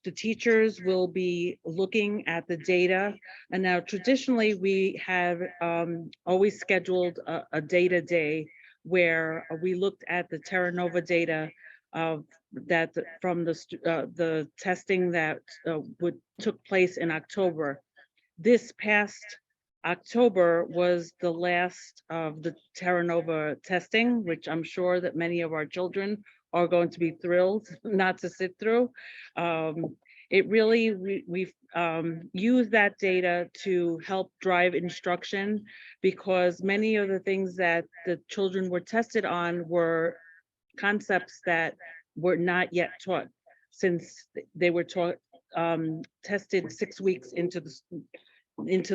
the teachers will be looking at the data. And now traditionally we have always scheduled a data day where we looked at the Terra Nova data that from the testing that took place in October. This past October was the last of the Terra Nova testing, which I'm sure that many of our children are going to be thrilled not to sit through. It really, we've used that data to help drive instruction, because many of the things that the children were tested on were concepts that were not yet taught, since they were taught tested 6 weeks into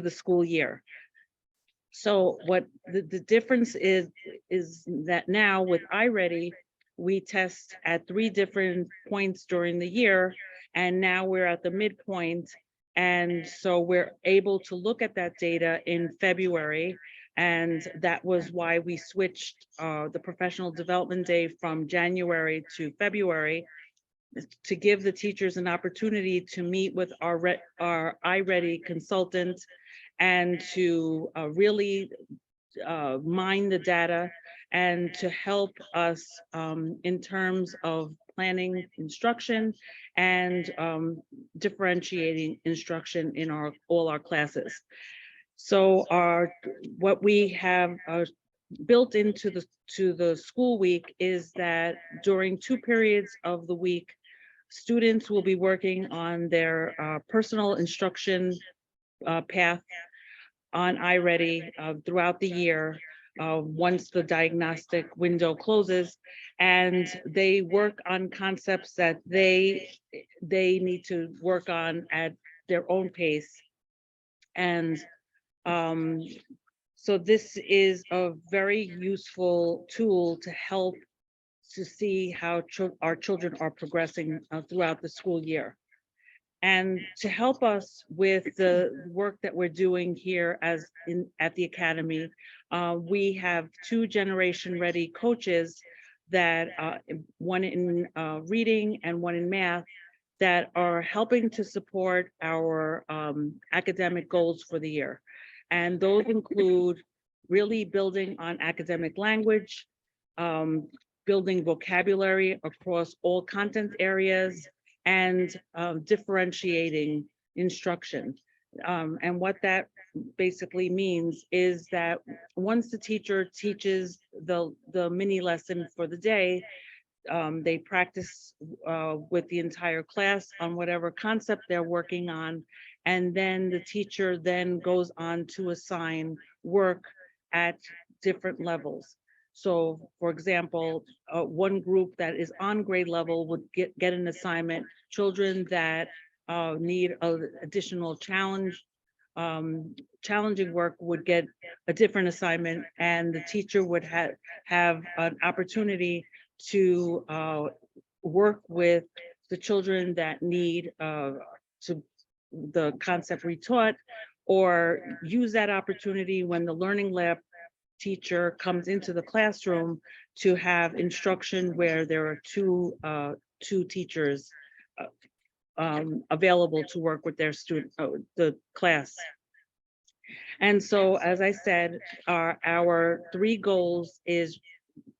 the school year. So what the difference is that now with iReady, we test at 3 different points during the year, and now we're at the midpoint. And so we're able to look at that data in February. And that was why we switched the professional development day from January to February, to give the teachers an opportunity to meet with our iReady consultant and to really mine the data and to help us in terms of planning instruction and differentiating instruction in all our classes. So what we have built into the school week is that during 2 periods of the week, students will be working on their personal instruction path on iReady throughout the year once the diagnostic window closes, and they work on concepts that they need to work on at their own pace. And so this is a very useful tool to help to see how our children are progressing throughout the school year. And to help us with the work that we're doing here at the academy, we have 2 Generation Ready coaches that one in reading and one in math, that are helping to support our academic goals for the year. And those include really building on academic language, building vocabulary across all content areas, and differentiating instruction. And what that basically means is that once the teacher teaches the mini lesson for the day, they practice with the entire class on whatever concept they're working on. And then the teacher then goes on to assign work at different levels. So for example, one group that is on grade level would get an assignment. Children that need additional challenging work would get a different assignment, and the teacher would have an opportunity to work with the children that need to the concept retaught, or use that opportunity when the Learning Lab teacher comes into the classroom to have instruction where there are two teachers available to work with their student, the class. And so, as I said, our 3 goals is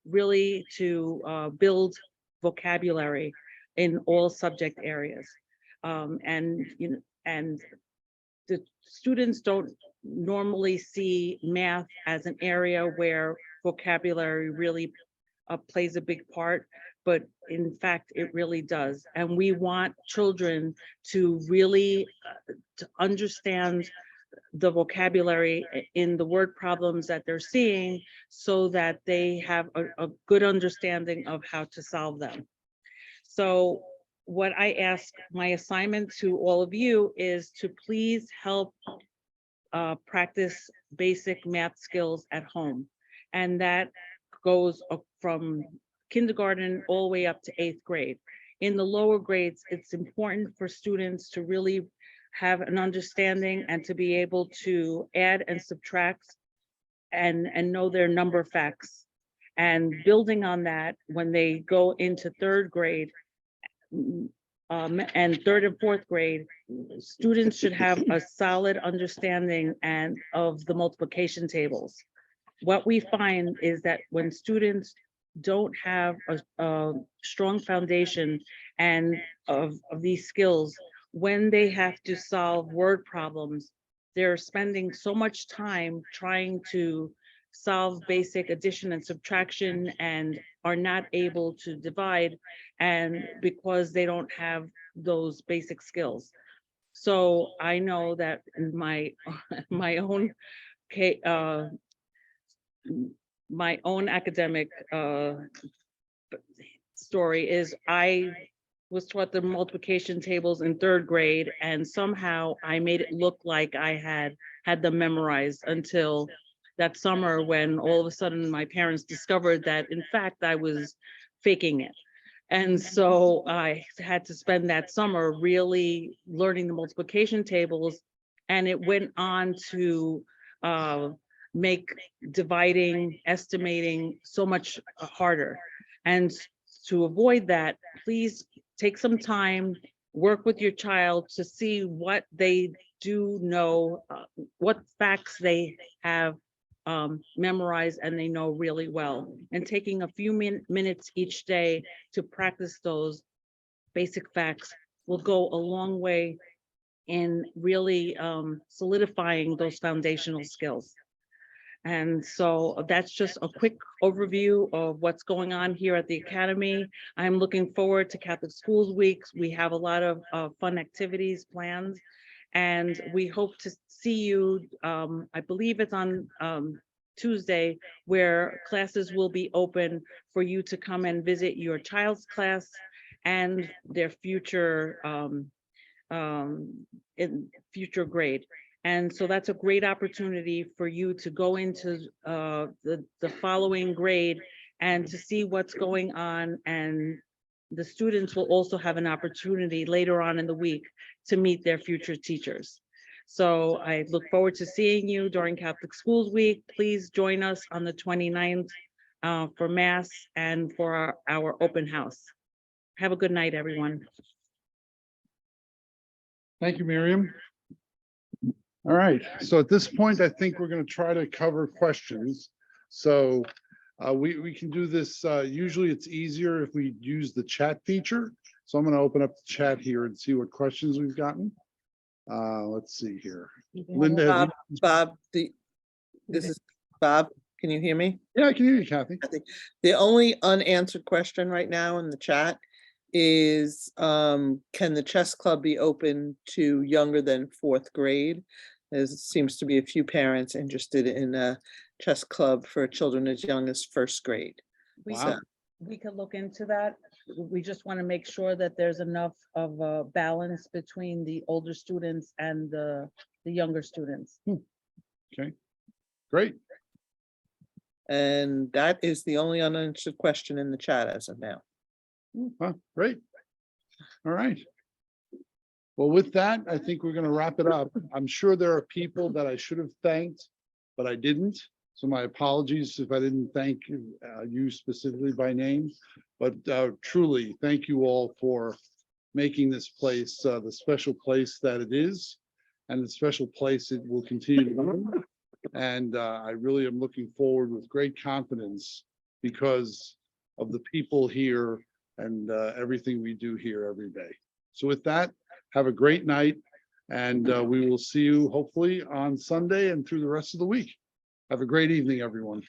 really to build vocabulary in all subject areas. And the students don't normally see math as an area where vocabulary really plays a big part, but in fact, it really does. And we want children to really to understand the vocabulary in the word problems that they're seeing, so that they have a good understanding of how to solve them. So what I ask, my assignment to all of you is to please help practice basic math skills at home. And that goes up from kindergarten all the way up to 8th grade. In the lower grades, it's important for students to really have an understanding and to be able to add and subtract and know their number facts. And building on that, when they go into 3rd grade and 3rd and 4th grade, students should have a solid understanding of the multiplication tables. What we find is that when students don't have a strong foundation and of these skills, when they have to solve word problems, they're spending so much time trying to solve basic addition and subtraction and are not able to divide, and because they don't have those basic skills. So I know that in my own my own academic story is I was taught the multiplication tables in 3rd grade, and somehow I made it look like I had them memorized until that summer, when all of a sudden my parents discovered that in fact I was faking it. And so I had to spend that summer really learning the multiplication tables, and it went on to make dividing, estimating so much harder. And to avoid that, please take some time, work with your child to see what they do know, what facts they have memorized and they know really well. And taking a few minutes each day to practice those basic facts will go a long way in really solidifying those foundational skills. And so that's just a quick overview of what's going on here at the Academy. I'm looking forward to Catholic Schools Weeks. We have a lot of fun activities planned, and we hope to see you, I believe it's on Tuesday, where classes will be open for you to come and visit your child's class and their future in future grade. And so that's a great opportunity for you to go into the following grade and to see what's going on. And the students will also have an opportunity later on in the week to meet their future teachers. So I look forward to seeing you during Catholic Schools Week. Please join us on the 29th for Mass and for our open house. Have a good night, everyone. Thank you, Miriam. All right, so at this point, I think we're going to try to cover questions. So we can do this. Usually it's easier if we use the chat feature. So I'm going to open up the chat here and see what questions we've gotten. Let's see here. Linda, have Bob, this is Bob. Can you hear me? yeah, I can hear you, Kathy. The only unanswered question right now in the chat is, can the chess club be open to younger than 4th grade? There seems to be a few parents interested in a chess club for children as young as 1st grade. We Wow. we could look into that. We just want to make sure that there's enough of a balance between the older students and the younger students. Great. And that is the only unanswered question in the chat as of now. Huh, great. All right. Well, with that, I think we're going to wrap it up. I'm sure there are people that I should have thanked, but I didn't. So my apologies if I didn't thank you specifically by name. But truly, thank you all for making this place the special place that it is, and the special place it will continue to be. And I really am looking forward with great confidence because of the people here and everything we do here every day. So with that, have a great night, and we will see you hopefully on Sunday and through the rest of the week. Have a great evening, everyone.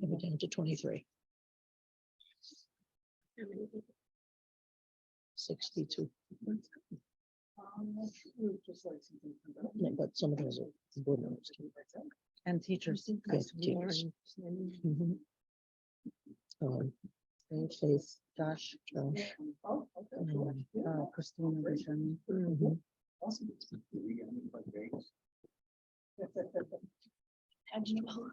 We're down to 23. 62. Yeah, but some of those are board members. too. And teachers. Yeah, teachers. Mhm. Faith, Josh. Christina. Vision. Mhm. How'd you know?